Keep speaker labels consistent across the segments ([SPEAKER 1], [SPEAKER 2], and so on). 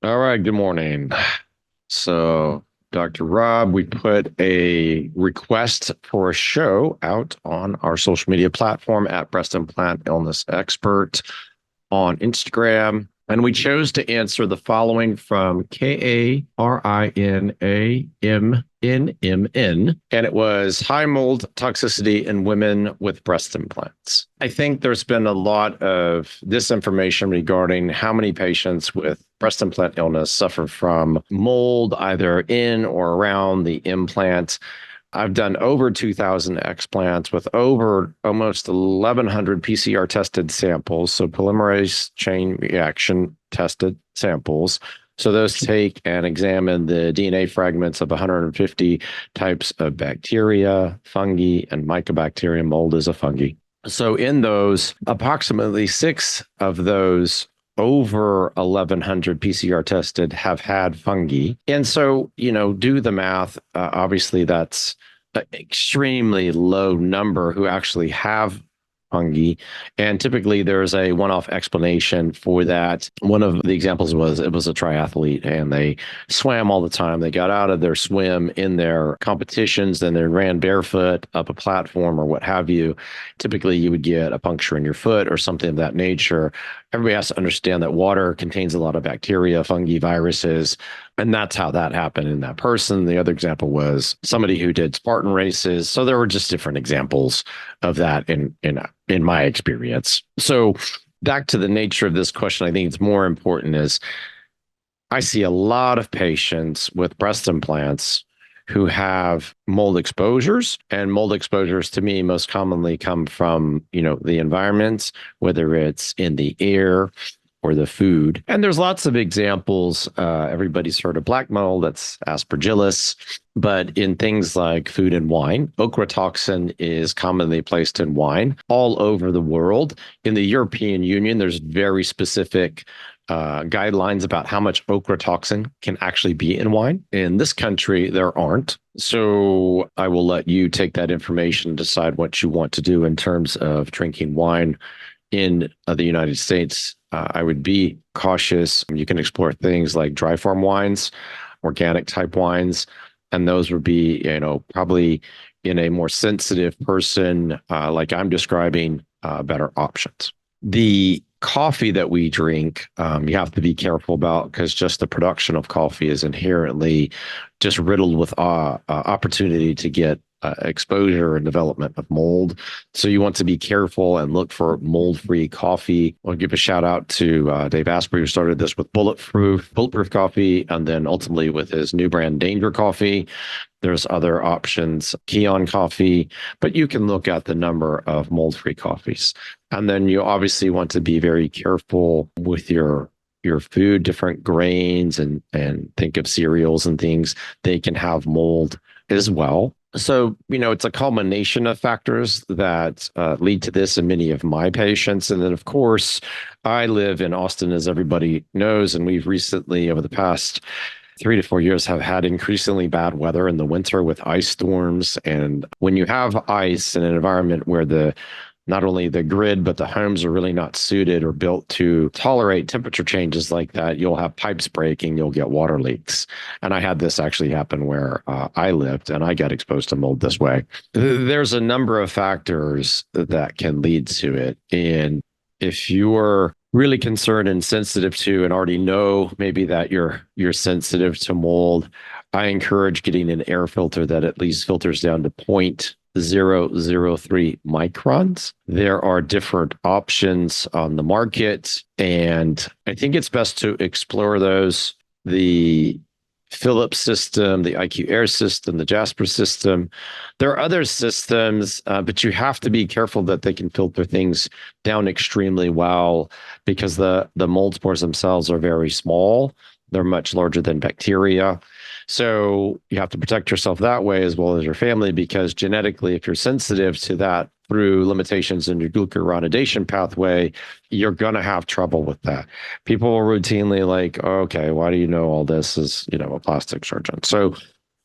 [SPEAKER 1] All right, good morning. So, Dr. Rob, we put a request for a show out on our social media platform at Breast Implant Illness Expert on Instagram. And we chose to answer the following from KARINAMNMN. And it was high mold toxicity in women with breast implants. I think there's been a lot of disinformation regarding how many patients with breast implant illness suffer from mold, either in or around the implant. I've done over 2,000 explants with over almost 1,100 PCR tested samples, so polymerase chain reaction tested samples. So those take and examine the DNA fragments of 150 types of bacteria, fungi, and mycobacterium. Mold is a fungi. So in those, approximately six of those over 1,100 PCR tested have had fungi. And so, do the math. Obviously, that's an extremely low number who actually have fungi. And typically there's a one-off explanation for that. One of the examples was it was a triathlete and they swam all the time. They got out of their swim in their competitions, then they ran barefoot up a platform or what have you. Typically you would get a puncture in your foot or something of that nature. Everybody has to understand that water contains a lot of bacteria, fungi, viruses, and that's how that happened in that person. The other example was somebody who did Spartan races. So there were just different examples of that in my experience. So back to the nature of this question, I think it's more important is I see a lot of patients with breast implants who have mold exposures, and mold exposures to me most commonly come from, the environment, whether it's in the air or the food. And there's lots of examples. Everybody's heard of black mold, that's aspergillus. But in things like food and wine, ochratoxin is commonly placed in wine all over the world. In the European Union, there's very specific guidelines about how much ochratoxin can actually be in wine. In this country, there aren't. So I will let you take that information and decide what you want to do in terms of drinking wine in the United States. I would be cautious. You can explore things like dry farm wines, organic type wines, and those would be, probably in a more sensitive person, like I'm describing, better options. The coffee that we drink, you have to be careful about because just the production of coffee is inherently just riddled with opportunity to get exposure and development of mold. So you want to be careful and look for mold-free coffee. I'll give a shout out to Dave Asprey, who started this with bulletproof coffee, and then ultimately with his new brand, Danger Coffee. There's other options, Keon Coffee, but you can look at the number of mold-free coffees. And then you obviously want to be very careful with your food, different grains, and think of cereals and things. They can have mold as well. So, it's a culmination of factors that lead to this in many of my patients. And then, of course, I live in Austin, as everybody knows, and we've recently, over the past 3 to 4 years, have had increasingly bad weather in the winter with ice storms. And when you have ice in an environment where not only the grid, but the homes are really not suited or built to tolerate temperature changes like that, you'll have pipes breaking, you'll get water leaks. And I had this actually happen where I lived and I got exposed to mold this way. There's a number of factors that can lead to it. And if you're really concerned and sensitive to and already know maybe that you're sensitive to mold, I encourage getting an air filter that at least filters down to 0.003 microns. There are different options on the market, and I think it's best to explore those. The Philips system, the IQ Air system, the Jasper system. There are other systems, but you have to be careful that they can filter things down extremely well because the mold spores themselves are very small. They're much larger than bacteria. So you have to protect yourself that way as well as your family, because genetically, if you're sensitive to that through limitations in your glucuronidation pathway, you're going to have trouble with that. People are routinely like, oh, okay, why do you know all this as, a plastic surgeon? So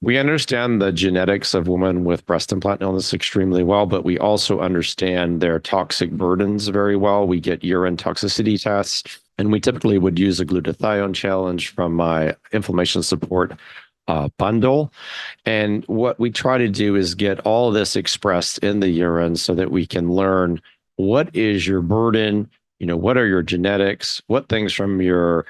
[SPEAKER 1] we understand the genetics of women with breast implant illness extremely well, but we also understand their toxic burdens very well. We get urine toxicity tests. And we typically would use a glutathione challenge from my inflammation support bundle. And what we try to do is get all of this expressed in the urine so that we can learn what is your burden, what are your genetics, what things from your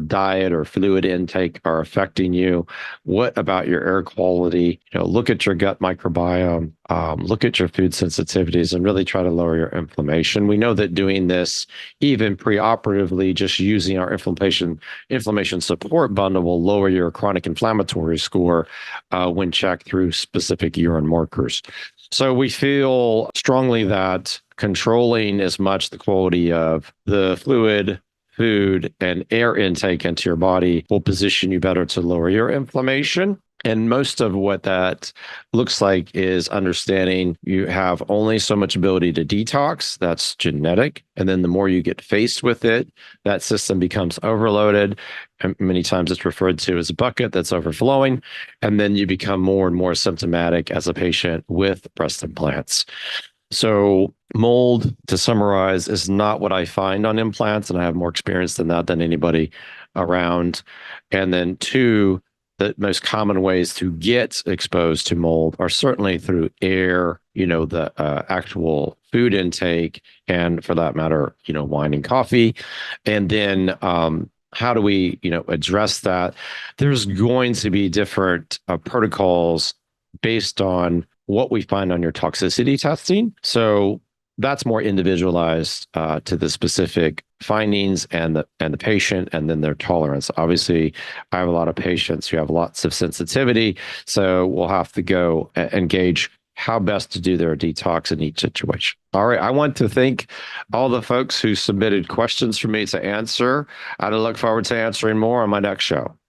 [SPEAKER 1] diet or fluid intake are affecting you, what about your air quality, look at your gut microbiome, look at your food sensitivities, and really try to lower your inflammation. We know that doing this even preoperatively, just using our inflammation support bundle will lower your chronic inflammatory score when checked through specific urine markers. So we feel strongly that controlling as much the quality of the fluid, food, and air intake into your body will position you better to lower your inflammation. And most of what that looks like is understanding you have only so much ability to detox. That's genetic. And then the more you get faced with it, that system becomes overloaded. And many times it's referred to as a bucket that's overflowing. And then you become more and more symptomatic as a patient with breast implants. So mold, to summarize, is not what I find on implants, and I have more experience than that than anybody around. And then two, the most common ways to get exposed to mold are certainly through air, the actual food intake, and for that matter, wine and coffee. And then how do we, address that? There's going to be different protocols based on what we find on your toxicity testing. So that's more individualized to the specific findings and the patient, and then their tolerance. Obviously, I have a lot of patients who have lots of sensitivity, so we'll have to go and gauge how best to do their detox in each situation. All right, I want to thank all the folks who submitted questions for me to answer. I look forward to answering more on my next show.